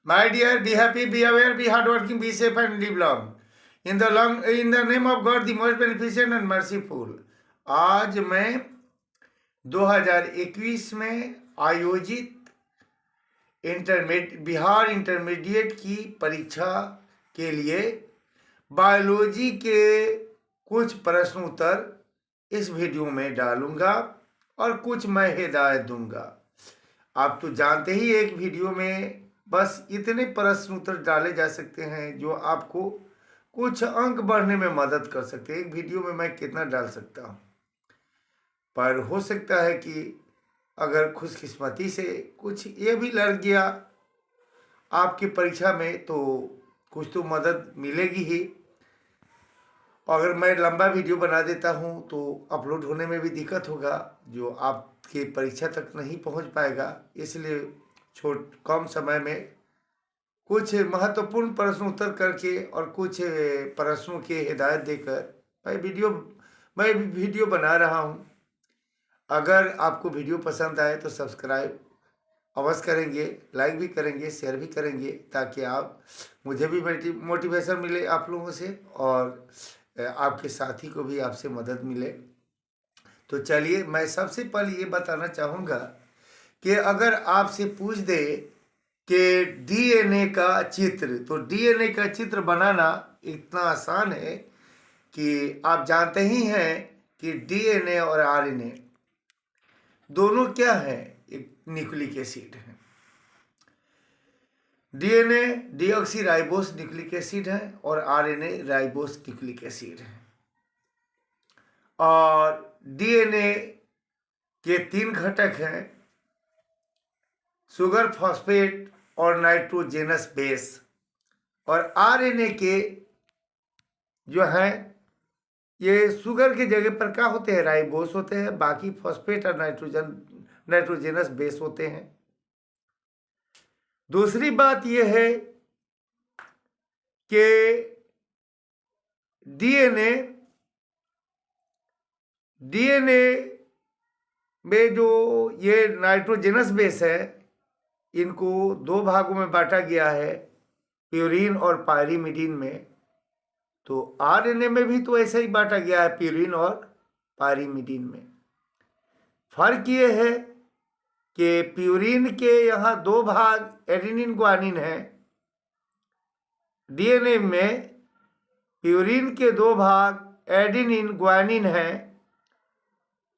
My dear, be happy, be aware, be hardworking, be safe and live long. In the name of God, the most beneficent and merciful. आज मैं 2021 में आयोजित Bihar intermediate की परीक्षा के लिए बायोलॉजी के कुछ प्रश्न उत्तर इस वीडियो में डालूंगा और कुछ मैं हिदायत दूंगा। आप तो जानते ही एक वीडियो में बस इतने प्रश्न उत्तर डाले जा सकते हैं जो आपको कुछ अंक बढ़ने में मदद कर सकते हैं। एक वीडियो में मैं कितना डाल सकता हूँ, पर हो सकता है कि अगर खुशकिस्मती से कुछ ये भी लड़ गया आपकी परीक्षा में तो कुछ तो मदद मिलेगी ही। अगर मैं लंबा वीडियो बना देता हूँ तो अपलोड होने में भी दिक्कत होगा, जो आपके परीक्षा तक नहीं पहुँच पाएगा। इसलिए कम समय में कुछ महत्वपूर्ण प्रश्न उत्तर करके और कुछ प्रश्नों की हिदायत देकर मैं वीडियो बना रहा हूँ। अगर आपको वीडियो पसंद आए तो सब्सक्राइब अवश्य करेंगे, लाइक भी करेंगे, शेयर भी करेंगे, ताकि मुझे भी मोटिवेशन मिले आप लोगों से और आपके साथी को भी आपसे मदद मिले। तो चलिए, मैं सबसे पहले ये बताना चाहूँगा कि अगर आपसे पूछ दे कि डीएनए का चित्र, तो डीएनए का चित्र बनाना इतना आसान है कि आप जानते ही हैं कि डीएनए और आरएनए दोनों क्या है, एक न्यूक्लिक एसिड है। DNA deoxy ribose nucleic acid है और आरएनए राइबोस न्यूक्लिक एसिड है। और डीएनए के 3 घटक हैं, शुगर, फॉस्फेट और नाइट्रोजेनस बेस। और आरएनए के जो है ये शुगर की जगह पर क्या होते हैं, राइबोस होते हैं, बाकी फॉस्फेट और नाइट्रोजेनस बेस होते हैं। दूसरी बात यह है कि डीएनए में जो ये नाइट्रोजेनस बेस है, इनको 2 भागों में बांटा गया है, प्यूरिन और पायरीमिडीन में। तो आरएनए में भी तो ऐसा ही बांटा गया है, प्यूरिन और पायरीमिडीन में। फर्क ये है कि प्यूरिन के यहाँ 2 भाग एडेनिन ग्वानिन है, डीएनए में प्यूरिन के 2 भाग एडेनिन ग्वानिन है।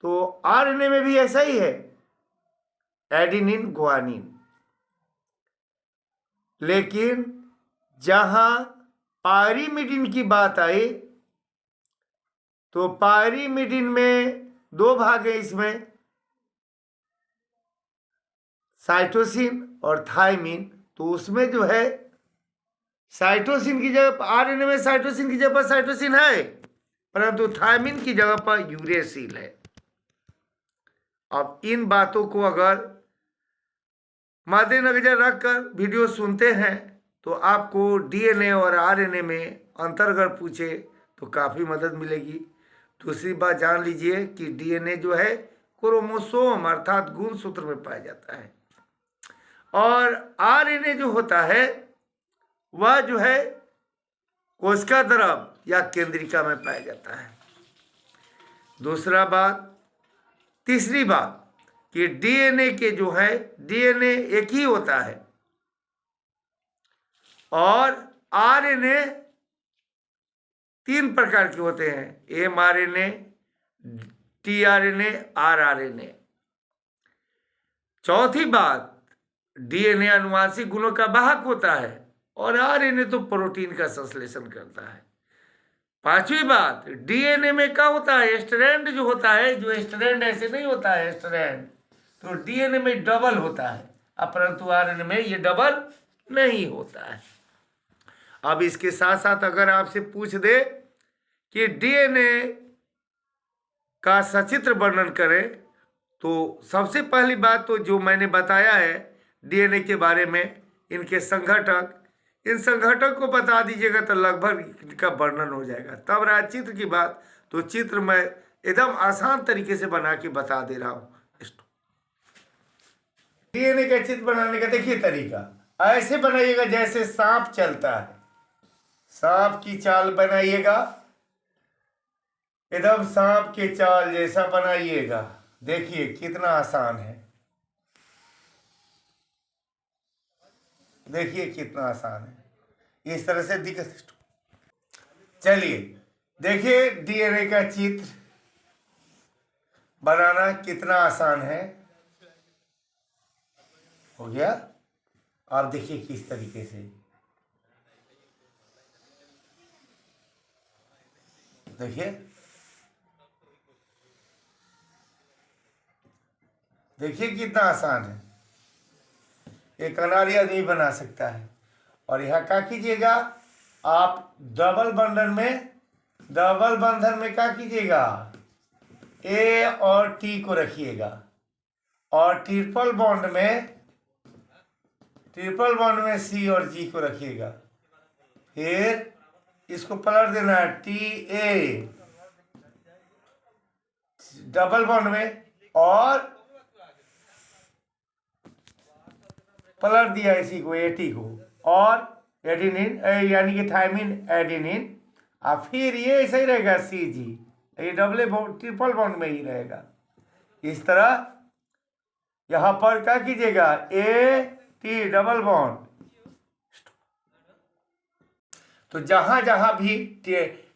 तो आरएनए में भी ऐसा ही है, एडेनिन ग्वानिन। लेकिन जहां पायरीमिडीन की बात आई तो पायरीमिडीन में 2 भाग है, इसमें साइटोसिन और थायमिन। तो उसमें जो है साइटोसिन की जगह, आरएनए में साइटोसिन की जगह पर साइटोसिन है, परंतु थायमिन की जगह पर यूरेसिल है। अब इन बातों को अगर मद्देनजर रखकर वीडियो सुनते हैं तो आपको डीएनए और आरएनए में अंतर अगर पूछे तो काफ़ी मदद मिलेगी। दूसरी बात जान लीजिए कि डीएनए जो है क्रोमोसोम अर्थात गुणसूत्र में पाया जाता है, और आरएनए जो होता है वह जो है कोशिका द्रव या केंद्रिका में पाया जाता है। तीसरी बात कि डीएनए के जो है, डीएनए एक ही होता है और आरएनए 3 प्रकार के होते हैं, एमआरएनए, टीआरएनए, आरआरएनए। चौथी बात, डीएनए आनुवांशिक गुणों का वाहक होता है और आरएनए तो प्रोटीन का संश्लेषण करता है। 5वीं बात, डीएनए में क्या होता है, स्ट्रैंड जो होता है, जो स्ट्रैंड ऐसे नहीं होता है स्ट्रैंड, तो डीएनए में डबल होता है, परंतु आरएनए में ये डबल नहीं होता है। अब इसके साथ साथ अगर आपसे पूछ दे कि डीएनए का सचित्र वर्णन करें तो सबसे पहली बात तो जो मैंने बताया है डीएनए के बारे में, इनके संघटक, इन संघटक को बता दीजिएगा तो लगभग इनका वर्णन हो जाएगा। तब रहा चित्र की बात, तो चित्र मैं एकदम आसान तरीके से बना के बता दे रहा हूँ। डीएनए का चित्र बनाने का देखिए तरीका। ऐसे बनाइएगा जैसे सांप चलता है, सांप की चाल बनाइएगा, एकदम सांप के चाल जैसा बनाइएगा। देखिए कितना आसान है, देखिए कितना आसान है, इस तरह से दिख। चलिए देखिए डीएनए का चित्र बनाना कितना आसान है। हो गया। आप देखिए किस तरीके से, देखिए देखिए कितना आसान है, एक अनाड़ी आदमी बना सकता है। और यहाँ क्या कीजिएगा, आप डबल बंधन में क्या कीजिएगा, ए और टी को रखिएगा, और ट्रिपल बॉन्ड में सी और जी को रखिएगा। फिर इसको पलट देना है, टी ए डबल बॉन्ड में, और पलट दिया इसी को, एटी को, और एडेनिन यानी कि थायमिन एडेनिन, और फिर ये ऐसा ही रहेगा सी जी, ये डबल बॉन्ड ट्रिपल बॉन्ड में ही रहेगा। इस तरह यहां पर क्या कीजिएगा, ए टी डबल बॉन्ड, तो जहां जहां भी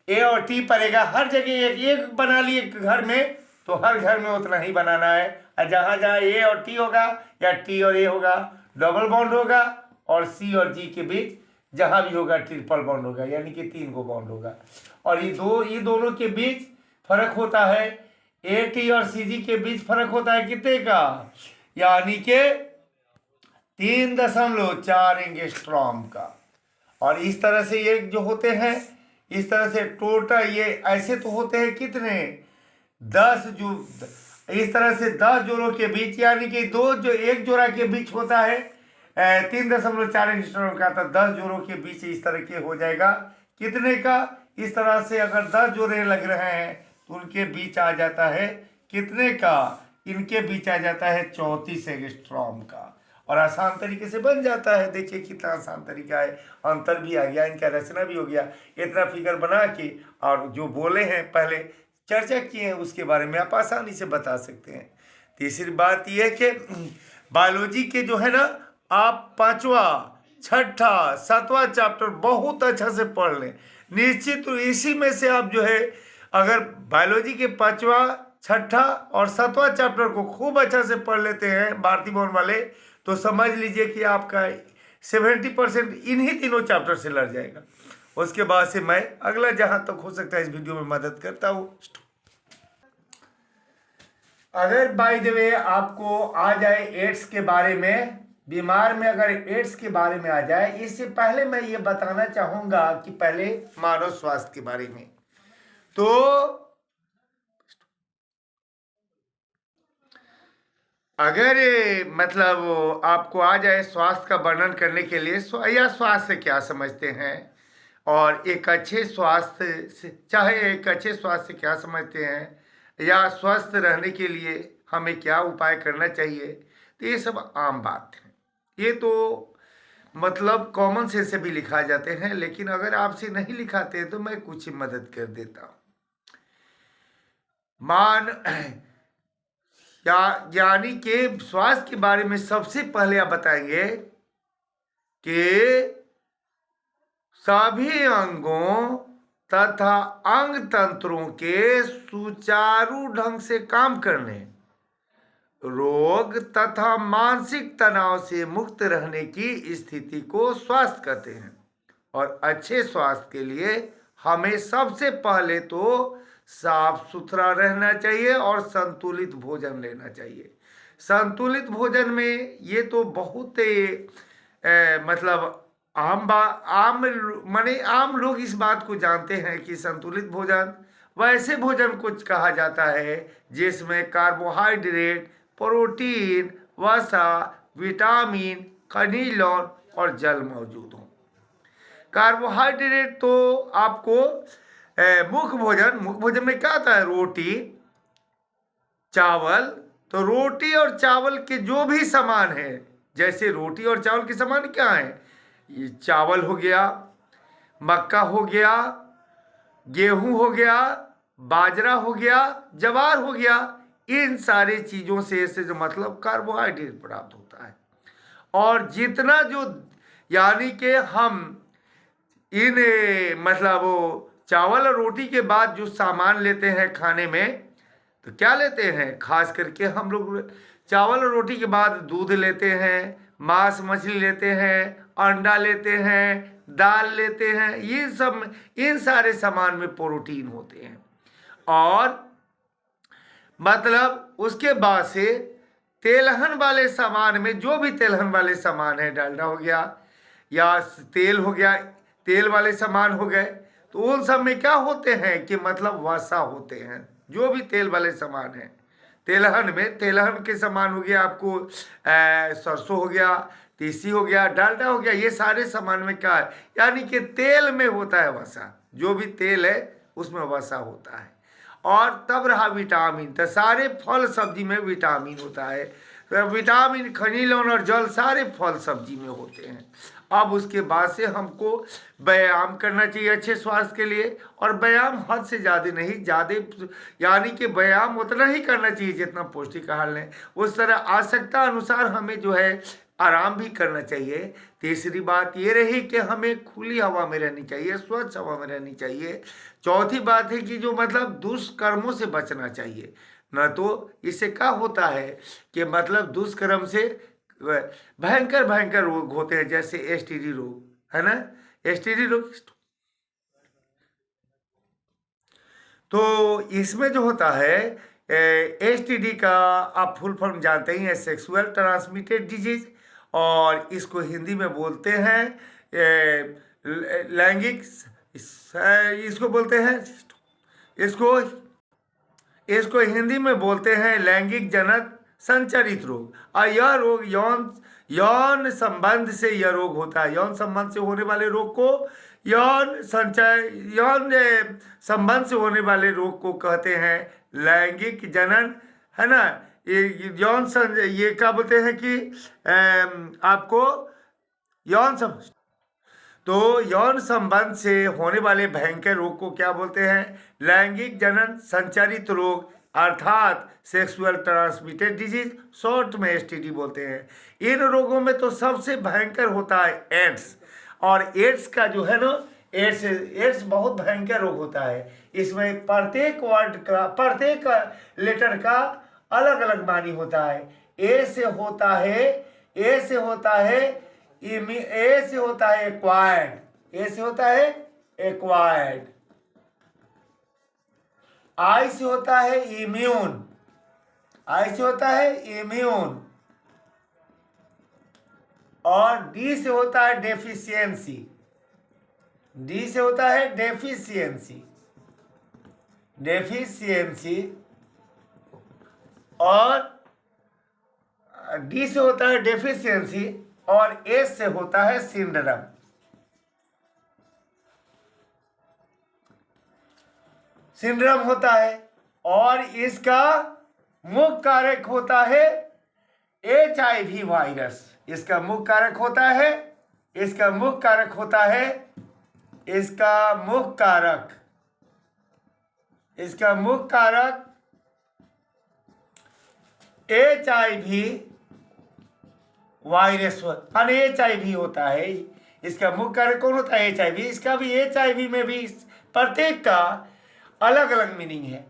ए और टी पड़ेगा हर जगह एक बना लिए घर में, तो हर घर में उतना ही बनाना है। और जहां जहां ए और टी होगा या टी और ए होगा डबल बॉन्ड होगा, और सी और जी के बीच जहां भी होगा ट्रिपल बॉन्ड होगा, यानी कि 3 को बॉन्ड होगा। और ये दोनों के बीच फर्क होता है, ए टी और सी जी के बीच फर्क होता है कितने का, यानी कि 3.4 एंगस्ट्रॉम का। और इस तरह से ये जो होते हैं, इस तरह से टोटल ये ऐसे तो होते हैं कितने, 10 जो इस तरह से 10 जोड़ों के बीच, यानी कि एक जोड़ा के बीच होता है 3.4 एंगस्ट्रॉम का, तो 10 जोड़ों के बीच इस तरह के हो जाएगा कितने का, इस तरह से अगर 10 जोड़े लग रहे हैं तो उनके बीच आ जाता है कितने का, इनके बीच आ जाता है 34 एंगस्ट्रॉम का। और आसान तरीके से बन जाता है, देखिए कितना आसान तरीका है, अंतर भी आ गया, इनका रचना भी हो गया। इतना फिगर बना के और जो बोले हैं पहले चर्चा किए हैं उसके बारे में आप आसानी से बता सकते हैं। तीसरी बात यह है कि बायोलॉजी के जो है ना, आप 5वां 6ठा 7वां चैप्टर बहुत अच्छा से पढ़ लें। निश्चित इसी में से आप जो है, अगर बायोलॉजी के 5वां 6ठा और 7वां चैप्टर को खूब अच्छा से पढ़ लेते हैं भारती भवन वाले, तो समझ लीजिए कि आपका 70% इन्हीं तीनों चैप्टर से लड़ जाएगा। उसके बाद से मैं अगला जहां तक हो सकता है इस वीडियो में मदद करता हूँ। अगर बाय द वे आपको आ जाए एड्स के बारे में, बीमार में अगर एड्स के बारे में आ जाए, इससे पहले मैं ये बताना चाहूंगा कि पहले मानव स्वास्थ्य के बारे में, तो अगर मतलब आपको आ जाए स्वास्थ्य का वर्णन करने के लिए, या स्वास्थ्य से क्या समझते हैं, और एक अच्छे स्वास्थ्य से, चाहे एक अच्छे स्वास्थ्य से क्या समझते हैं, या स्वस्थ रहने के लिए हमें क्या उपाय करना चाहिए, तो ये सब आम बात है। ये तो मतलब कॉमन सेंस से भी लिखा जाते हैं, लेकिन अगर आपसे नहीं लिखाते हैं तो मैं कुछ मदद कर देता हूँ। यानी कि स्वास्थ्य के बारे में सबसे पहले आप बताएंगे कि सभी अंगों तथा अंग तंत्रों के सुचारू ढंग से काम करने, रोग तथा मानसिक तनाव से मुक्त रहने की स्थिति को स्वास्थ्य कहते हैं। और अच्छे स्वास्थ्य के लिए हमें सबसे पहले तो साफ सुथरा रहना चाहिए और संतुलित भोजन लेना चाहिए। संतुलित भोजन में ये तो बहुत मतलब आम लोग इस बात को जानते हैं कि संतुलित भोजन वैसे भोजन कुछ कहा जाता है जिसमें कार्बोहाइड्रेट, प्रोटीन, वसा, विटामिन, खनिज लवण और जल मौजूद हो। कार्बोहाइड्रेट तो आपको मुख्य भोजन में क्या आता है, रोटी चावल, तो रोटी और चावल के जो भी सामान है जैसे रोटी और चावल के समान क्या है? ये चावल हो गया, मक्का हो गया, गेहूं हो गया, बाजरा हो गया, ज्वार हो गया। इन सारे चीजों से जो मतलब कार्बोहाइड्रेट प्राप्त होता है। और जितना जो यानी कि हम इन मतलब वो चावल और रोटी के बाद जो सामान लेते हैं खाने में, तो क्या लेते हैं? खास करके हम लोग चावल और रोटी के बाद दूध लेते हैं, मांस मछली लेते हैं, अंडा लेते हैं, दाल लेते हैं। ये सब, इन सारे सामान में प्रोटीन होते हैं। और मतलब उसके बाद से तेलहन वाले सामान में, जो भी तेलहन वाले सामान है, डालडा हो गया या तेल हो गया, तेल वाले सामान हो गए, तो उन सब में क्या होते हैं कि मतलब वसा होते हैं। जो भी तेल वाले सामान है तेलहन में, तेलहन के सामान हो गया आपको सरसों हो गया, तीसी हो गया, डालडा हो गया, ये सारे सामान में क्या है? यानी कि तेल में होता है वसा। जो भी तेल है उसमें वसा होता है। और तब रहा विटामिन, तो सारे फल सब्जी में विटामिन होता है। तो विटामिन, खनिज लवण और जल सारे फल सब्जी में होते हैं। अब उसके बाद से हमको व्यायाम करना चाहिए अच्छे स्वास्थ्य के लिए। और व्यायाम हद से ज़्यादा नहीं, ज़्यादा यानी कि व्यायाम उतना ही करना चाहिए जितना पौष्टिक आहार लें। उस तरह आवश्यकता अनुसार हमें जो है आराम भी करना चाहिए। तीसरी बात ये रही कि हमें खुली हवा में रहनी चाहिए, स्वच्छ हवा में रहनी चाहिए। चौथी बात है कि जो मतलब दुष्कर्मों से बचना चाहिए। न तो इससे क्या होता है कि मतलब दुष्कर्म से भयंकर भयंकर रोग होते हैं, जैसे एसटीडी रोग है ना, एसटीडी रोग। तो इसमें जो होता है एसटीडी का आप फुल फॉर्म जानते ही हैं, सेक्सुअल ट्रांसमिटेड डिजीज। और इसको हिंदी में बोलते हैं लैंगिक, इसको बोलते हैं, इसको हिंदी में बोलते हैं लैंगिक जनक संचरित रोग। और यह रोग यौन संबंध से यह रोग होता है। यौन संबंध से होने वाले रोग को यौन संबंध से होने वाले रोग को कहते हैं लैंगिक जनन, है ना। ये क्या बोलते हैं कि आपको यौन संबंध से होने वाले भयंकर रोग को क्या बोलते हैं? लैंगिक जनन संचारित रोग, अर्थात सेक्सुअल ट्रांसमिटेड डिजीज, शॉर्ट में एसटीडी बोलते हैं। इन रोगों में तो सबसे भयंकर होता है एड्स। और एड्स का जो है ना, एड्स बहुत भयंकर रोग होता है। इसमें प्रत्येक वर्ड का, प्रत्येक लेटर का अलग अलग मानी होता है। ए से होता है एक्वायर्ड, ए से होता है एक्वायर्ड। आई से होता है इम्यून, और डी से होता है डेफिशिएंसी, और डी से होता है डेफिशिएंसी, और एस से होता है सिंड्रोम। होता है। और इसका मुख्य कारक होता है HIV वायरस। इसका मुख्य कारक होता है HIV वायरस, HIV होता है। इसका मुख्य कारक कौन होता है? HIV। इसका भी HIV में भी प्रत्येक का अलग अलग मीनिंग है।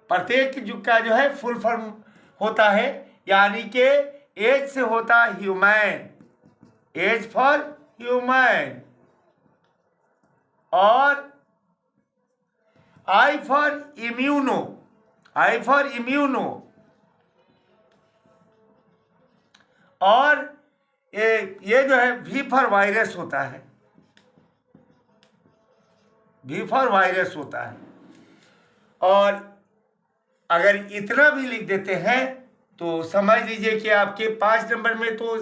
प्रत्येक का जो है फुल फॉर्म होता है, यानी कि एच से होता है ह्यूमन, एच फॉर ह्यूमन, और आई फॉर इम्यूनो, और ये जो है वी फॉर वायरस होता है, और अगर इतना भी लिख देते हैं तो समझ लीजिए कि आपके 5 नंबर में तो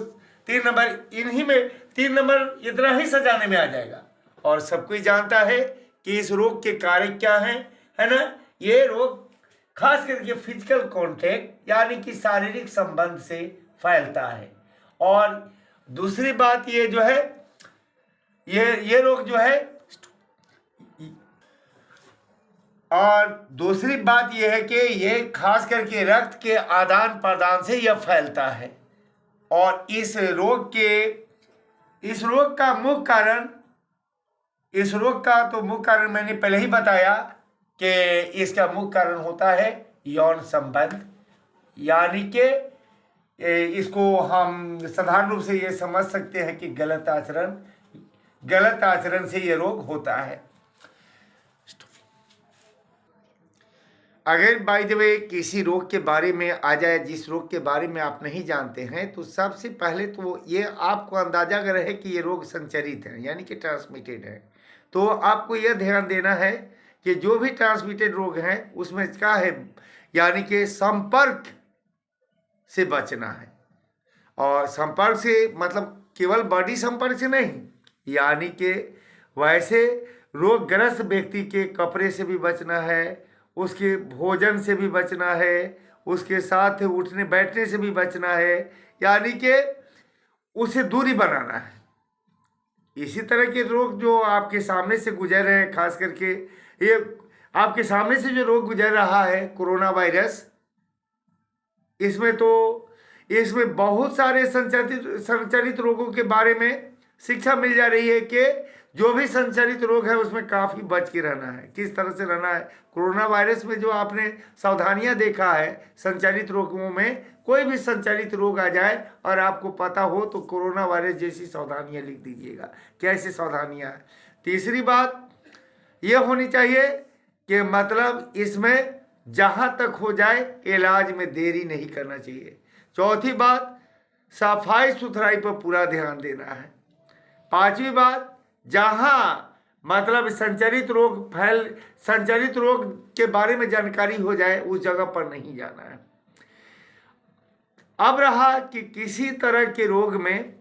3 नंबर इन्हीं में, 3 नंबर इतना ही सजाने में आ जाएगा। और सब कोई जानता है कि इस रोग के कारक क्या हैं, है ना। ये रोग खास करके फिजिकल कॉन्टैक्ट यानी कि शारीरिक संबंध से फैलता है। और दूसरी बात ये जो है, ये रोग जो है, और दूसरी बात यह है कि ये खास करके रक्त के आदान प्रदान से यह फैलता है। और इस रोग का मुख्य कारण, इस रोग का तो मुख्य कारण मैंने पहले ही बताया कि इसका मुख्य कारण होता है यौन संबंध, यानी कि इसको हम साधारण रूप से ये समझ सकते हैं कि गलत आचरण से ये रोग होता है। अगर बाय द वे किसी रोग के बारे में आ जाए, जिस रोग के बारे में आप नहीं जानते हैं, तो सबसे पहले तो ये आपको अंदाजा अगर है कि ये रोग संचरित है, यानी कि ट्रांसमिटेड है, तो आपको यह ध्यान देना है कि जो भी ट्रांसमिटेड रोग हैं उसमें क्या है, यानी कि संपर्क से बचना है। और संपर्क से मतलब केवल बॉडी संपर्क से नहीं, यानी कि वैसे रोगग्रस्त व्यक्ति के कपड़े से भी बचना है, उसके भोजन से भी बचना है, उसके साथ उठने बैठने से भी बचना है, यानी कि उसे दूरी बनाना है। इसी तरह के रोग जो आपके सामने से गुजर रहे हैं, खास करके ये आपके सामने से जो रोग गुजर रहा है कोरोना वायरस, इसमें बहुत सारे संचरित रोगों के बारे में शिक्षा मिल जा रही है कि जो भी संचरित रोग है उसमें काफ़ी बच के रहना है, किस तरह से रहना है। कोरोना वायरस में जो आपने सावधानियां देखा है, संचरित रोगों में कोई भी संचरित रोग आ जाए और आपको पता हो तो कोरोना वायरस जैसी सावधानियां लिख दीजिएगा, कैसे सावधानियां। तीसरी बात ये होनी चाहिए कि मतलब इसमें जहाँ तक हो जाए इलाज में देरी नहीं करना चाहिए। चौथी बात, सफाई सुथराई पर पूरा ध्यान देना है। पांचवी बात, जहाँ मतलब संचरित रोग के बारे में जानकारी हो जाए उस जगह पर नहीं जाना है। अब रहा कि किसी तरह के रोग में,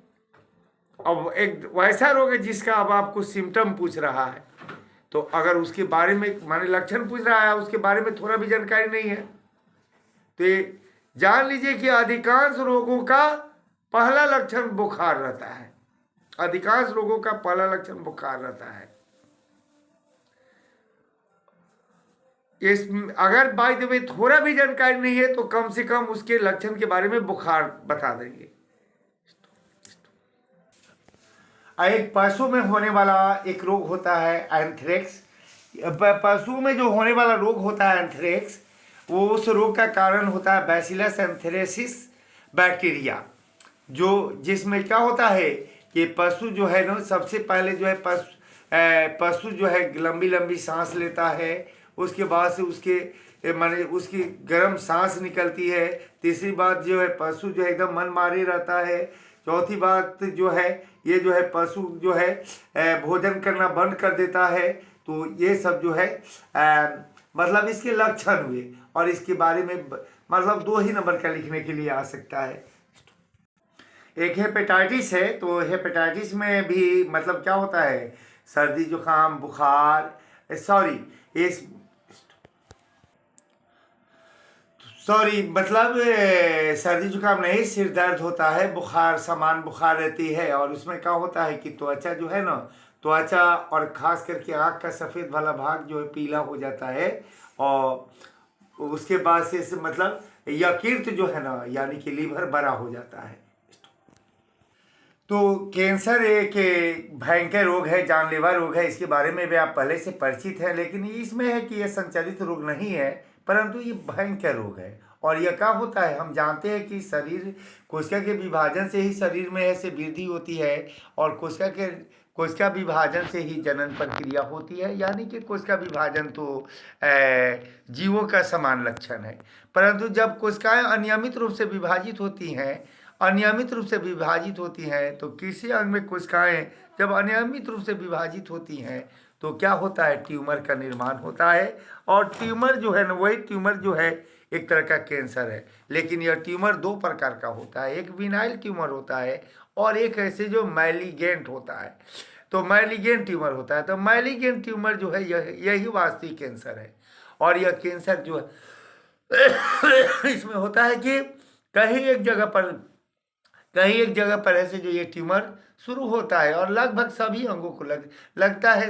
अब एक वैसा रोग है जिसका अब आपको सिम्टम पूछ रहा है, तो अगर उसके बारे में माने लक्षण पूछ रहा है, उसके बारे में थोड़ा भी जानकारी नहीं है, तो ये जान लीजिए कि अधिकांश रोगों का पहला लक्षण बुखार रहता है। अधिकांश रोगों का पहला लक्षण बुखार रहता है। अगर बाय द वे थोड़ा भी जानकारी नहीं है तो कम से कम उसके लक्षण के बारे में बुखार बता देंगे। एक पशु में होने वाला एक रोग होता है एंथ्रेक्स। पशु में जो होने वाला रोग होता है एंथ्रेक्स, वो उस रोग का कारण होता है बैसिलस एंथ्रेसिस बैक्टीरिया, जिसमें क्या होता है कि पशु जो है ना, सबसे पहले जो है पशु जो है लंबी लंबी सांस लेता है, उसके बाद से उसकी गर्म सांस निकलती है। तीसरी बात जो है पशु जो है एकदम मन मारे रहता है। चौथी बात जो है ये जो है पशु जो है भोजन करना बंद कर देता है। तो ये सब जो है मतलब इसके लक्षण हुए, और इसके बारे में मतलब 2 ही नंबर का लिखने के लिए आ सकता है। एक हेपेटाइटिस है, तो हेपेटाइटिस में भी मतलब क्या होता है, सर्दी जुकाम बुखार, मतलब सर्दी जुकाम नहीं, सिर दर्द होता है, बुखार सामान बुखार रहती है, और उसमें क्या होता है कि त्वचा जो है ना, त्वचा और खास करके आँख का सफ़ेद वाला भाग जो है पीला हो जाता है, और उसके बाद से मतलब यकृत जो है ना, यानी कि लीवर बड़ा हो जाता है। तो कैंसर एक भयंकर रोग है, जानलेवा रोग है, इसके बारे में भी आप पहले से परिचित हैं, लेकिन इसमें है कि यह संचरित रोग नहीं है, परंतु ये भयंकर रोग है। और यह क्या होता है, हम जानते हैं कि शरीर कोशिका के विभाजन से ही शरीर में ऐसे वृद्धि होती है, और कोशिका विभाजन से ही जनन प्रक्रिया होती है, यानी कि कोशिका विभाजन तो जीवों का समान लक्षण है। परंतु जब कोशिकाएं अनियमित रूप से विभाजित होती हैं तो किसी अंग में कोशिकाएं जब अनियमित रूप से विभाजित होती हैं तो क्या होता है, ट्यूमर का निर्माण होता है। और ट्यूमर जो है ना, वही ट्यूमर जो है एक तरह का कैंसर है। लेकिन यह ट्यूमर 2 प्रकार का होता है, एक विनाइल ट्यूमर होता है और एक ऐसे जो मैलिगेंट होता है। तो मैलिगेंट ट्यूमर होता है, तो मैलिगेंट ट्यूमर जो है यही वास्तविक कैंसर है। और यह कैंसर जो है इसमें होता है कि कहीं एक जगह पर कहीं एक जगह पर ऐसे जो ये ट्यूमर शुरू होता है और लगभग सभी अंगों को लगता है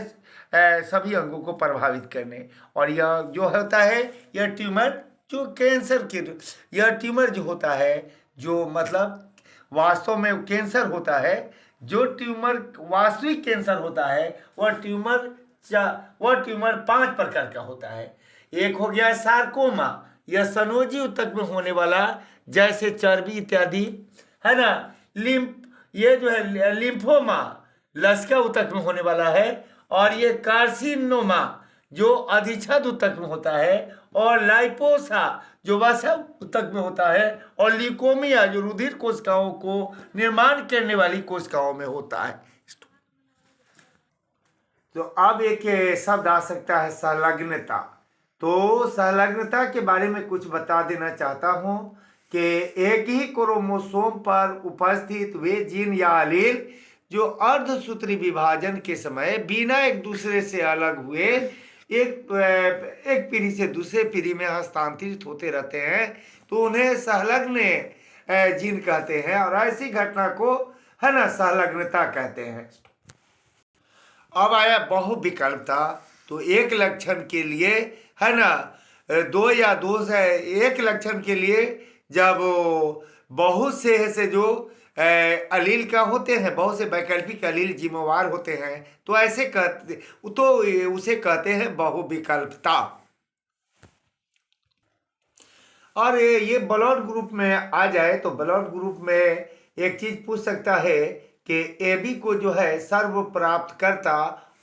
सभी अंगों को प्रभावित करने। और यह जो होता है यह ट्यूमर जो कैंसर के यह ट्यूमर जो होता है जो मतलब वास्तव में कैंसर होता है, जो ट्यूमर वास्तविक कैंसर होता है वह ट्यूमर 5 प्रकार का होता है। एक हो गया सार्कोमा, यह सनोजी ऊतक में होने वाला जैसे चर्बी इत्यादि है ना। ये जो है लिम्फोमा लसिका ऊतक में होने वाला है। और ये कार्सिनोमा जो अधिछद ऊतक में होता है। और लाइपोसा जो वसा ऊतक में होता है। और ल्यूकोमिया जो रुधिर कोशिकाओं को निर्माण करने वाली कोशिकाओं में होता है। तो अब एक शब्द आ सकता है संलग्नता। तो संलग्नता के बारे में कुछ बता देना चाहता हूं कि एक ही क्रोमोसोम पर उपस्थित वे जीन या एलील जो अर्धसूत्री विभाजन के समय बिना एक दूसरे से अलग हुए एक पीढ़ी से दूसरे पीढ़ी में हस्तांतरित होते रहते हैं, तो उन्हें संलग्न जीन कहते हैं। और ऐसी घटना को है ना संलग्नता कहते हैं। अब आया बहुविकल्पता। तो एक लक्षण के लिए है ना दो या दो से एक लक्षण के लिए जब बहुत से जो अलील का होते हैं, बहुत से वैकल्पिक अलील जिम्मेवार होते हैं, तो ऐसे कहते तो उसे कहते हैं बहुविकल्पता। और ये ब्लड ग्रुप में आ जाए तो ब्लड ग्रुप में एक चीज पूछ सकता है कि AB को जो है सर्व प्राप्त करता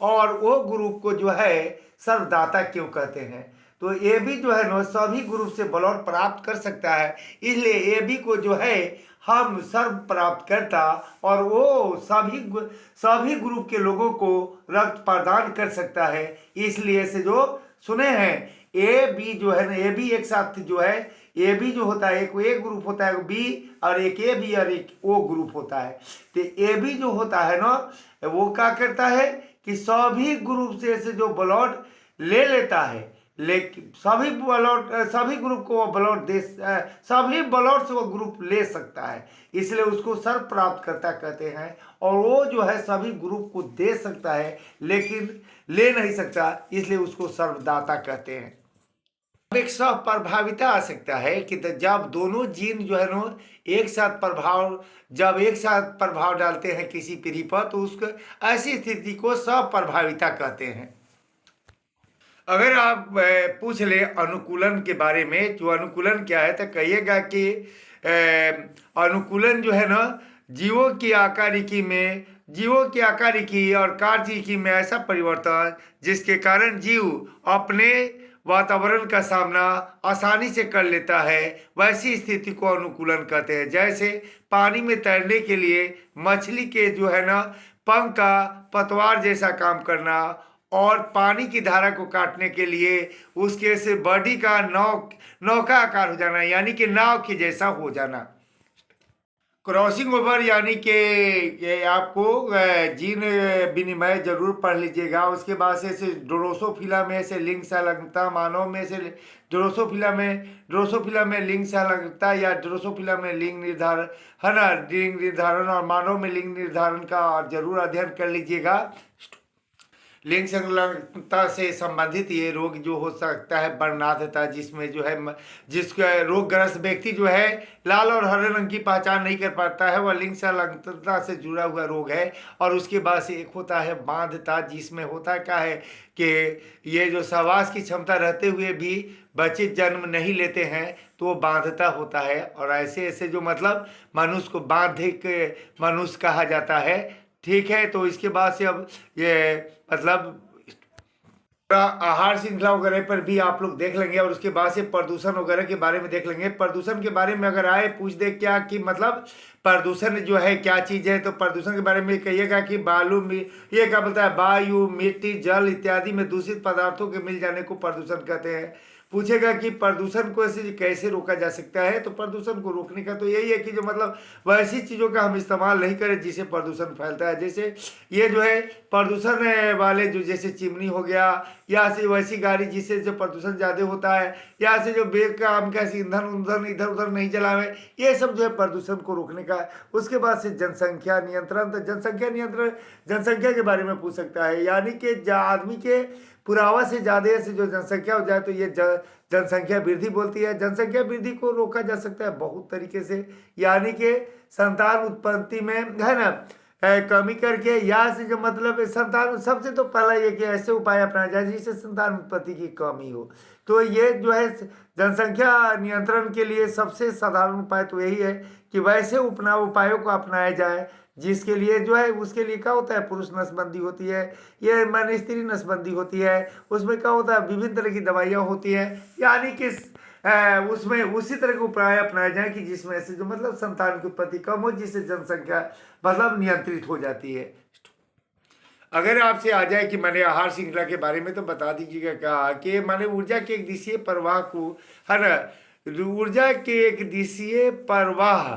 और O ग्रुप को जो है सर्वदाता क्यों कहते हैं। तो AB जो है ना सभी ग्रुप से ब्लड प्राप्त कर सकता है, इसलिए AB को जो है हम सर्व प्राप्त करता और वो सभी ग्रुप के लोगों को रक्त प्रदान कर सकता है। इसलिए से जो सुने हैं AB जो है ना AB एक साथ जो है AB जो होता है एक A ग्रुप होता है, B और एक AB और एक O ग्रुप होता है। तो AB जो होता है ना वो क्या करता है कि सभी ग्रुप से जो ब्लड ले लेता है, लेकिन सभी ग्रुप को वो ब्लड दे सभी ब्लड से वो ग्रुप ले सकता है, इसलिए उसको सर्व प्राप्त करता कहते हैं। और वो जो है सभी ग्रुप को दे सकता है लेकिन ले नहीं सकता, इसलिए उसको सर्वदाता कहते हैं। अब एक सहप्रभाविता आ सकता है कि जब दोनों जीन जो है ना एक साथ प्रभाव डालते हैं किसी पीढ़ी पर, तो उसको ऐसी स्थिति को सहप्रभाविता कहते हैं। अगर आप पूछ ले अनुकूलन के बारे में, जो अनुकूलन क्या है, तो कहिएगा कि अनुकूलन जो है ना जीवों की आकारिकी और कार्यकी में ऐसा परिवर्तन जिसके कारण जीव अपने वातावरण का सामना आसानी से कर लेता है, वैसी स्थिति को अनुकूलन कहते हैं। जैसे पानी में तैरने के लिए मछली के जो है ना पंख का पतवार जैसा काम करना और पानी की धारा को काटने के लिए उसके से बॉडी का नौका आकार हो जाना, यानी कि नाव के जैसा हो जाना। क्रॉसिंग ओवर यानी कि आपको जीन विनिमय जरूर पढ़ लीजिएगा। उसके बाद से ड्रोसोफिला में से लिंग संलग्नता, मानव में से ड्रोसोफिला में लिंग संलग्नता या ड्रोसोफिला में लिंग निर्धारण है ना, लिंग निर्धारण, और मानव में लिंग निर्धारण का जरूर अध्ययन कर लीजिएगा। लिंग संलग्नता से संबंधित ये रोग जो हो सकता है वर्णाधता, जिसमें जो है जिसका रोगग्रस्त व्यक्ति जो है लाल और हरे रंग की पहचान नहीं कर पाता है, वह लिंग संलग्नता से जुड़ा हुआ रोग है। और उसके बाद से एक होता है बांधता, जिसमें होता क्या है कि ये जो सहवास की क्षमता रहते हुए भी बच्चे जन्म नहीं लेते हैं, तो वो बांधता होता है। और ऐसे जो मतलब मनुष्य को बांधिक मनुष्य कहा जाता है, ठीक है। तो इसके बाद से अब ये मतलब आहार श्रृंखला वगैरह पर भी आप लोग देख लेंगे, और उसके बाद से प्रदूषण वगैरह के बारे में देख लेंगे। प्रदूषण के बारे में अगर आए पूछ दे क्या कि मतलब प्रदूषण जो है क्या चीज़ है, तो प्रदूषण के बारे में कहिएगा कि ये क्या बोलता है, वायु, मिट्टी, जल इत्यादि में दूषित पदार्थों के मिल जाने को प्रदूषण कहते हैं। पूछेगा कि प्रदूषण को ऐसे कैसे रोका जा सकता है। तो प्रदूषण को रोकने का तो यही है कि जो मतलब वैसी चीज़ों का हम इस्तेमाल नहीं करें जिससे प्रदूषण फैलता है। जैसे ये जो है प्रदूषण वाले जो जैसे चिमनी हो गया, या से वैसी गाड़ी जिससे जो प्रदूषण ज़्यादा होता है, या से जो बेकाम का ईंधन ऊंधन इधर उधर नहीं जलावे, ये सब जो है प्रदूषण को रोकने का है। उसके बाद से जनसंख्या नियंत्रण, तो जनसंख्या नियंत्रण जनसंख्या के बारे में पूछ सकता है, यानी कि आदमी के पुरावा से ज़्यादा से जो जनसंख्या हो जाए तो ये जनसंख्या वृद्धि बोलती है। जनसंख्या वृद्धि को रोका जा सकता है बहुत तरीके से, यानी कि संतान उत्पत्ति में है ना कमी करके, या से जो मतलब संतान, सबसे तो पहला ये कि ऐसे उपाय अपनाया जाए जिससे संतान उत्पत्ति की कमी हो। तो ये जो है जनसंख्या नियंत्रण के लिए सबसे साधारण उपाय तो यही है कि वैसे उपायों को अपनाया जाए जिसके लिए जो है, उसके लिए क्या होता है, पुरुष नसबंदी होती है, ये माने स्त्री नसबंदी होती है, उसमें क्या होता है विभिन्न तरह की दवाइयाँ होती हैं, यानी कि उसमें उसी तरह के उपाय अपनाए जाए कि जिसमें से जो मतलब संतान की उत्पत्ति कम हो, जिससे जनसंख्या मतलब नियंत्रित हो जाती है। अगर आपसे आ जाए कि मैंने आहार श्रृंखला के बारे में, तो बता दीजिएगा क्या कि मैंने ऊर्जा के एक दिशीय प्रवाह को, है ना, ऊर्जा के एक दिशीय प्रवाह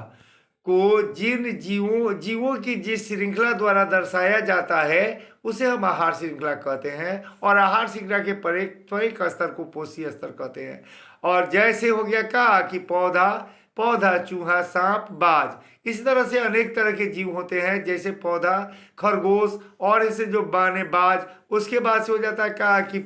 को जिन जीवों की जिस श्रृंखला द्वारा दर्शाया जाता है उसे हम आहार श्रृंखला कहते हैं। और आहार श्रृंखला के त्वरित स्तर को पोषी स्तर कहते हैं। और जैसे हो गया क्या कि पौधा, चूहा, सांप, बाज, इस तरह से अनेक तरह के जीव होते हैं, जैसे पौधा, खरगोश, और ऐसे जो बाज, उसके बाद से हो जाता है क्या कि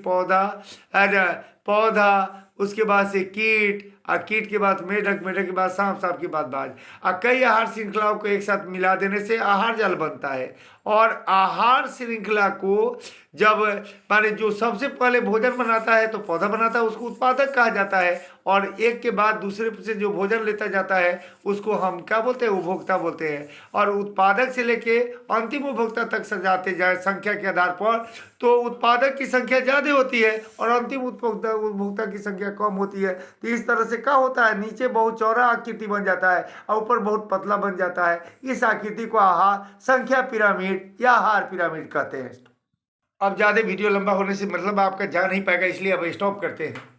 पौधा, उसके बाद से कीट, और कीट के बाद मेढक के बाद सांप के बाद बाज। और कई आहार श्रृंखलाओं को एक साथ मिला देने से आहार जाल बनता है। और आहार श्रृंखला को जब माने जो सबसे पहले भोजन बनाता है तो पौधा बनाता है, उसको उत्पादक कहा जाता है। और एक के बाद दूसरे से जो भोजन लेता जाता है उसको हम क्या बोलते हैं, उपभोक्ता बोलते हैं। और उत्पादक से लेके अंतिम उपभोक्ता तक सजाते जाए संख्या के आधार पर, तो उत्पादक की संख्या ज़्यादा होती है और अंतिम उपभोक्ता की संख्या कम होती है। तो इस तरह से क्या होता है, नीचे बहुत चौड़ा आकृति बन जाता है और ऊपर बहुत पतला बन जाता है। इस आकृति को आहार संख्या पिरामिड या आहार पिरामिड कहते हैं। अब ज़्यादा वीडियो लंबा होने से मतलब आपका जा नहीं पाएगा, इसलिए अब स्टॉप करते हैं।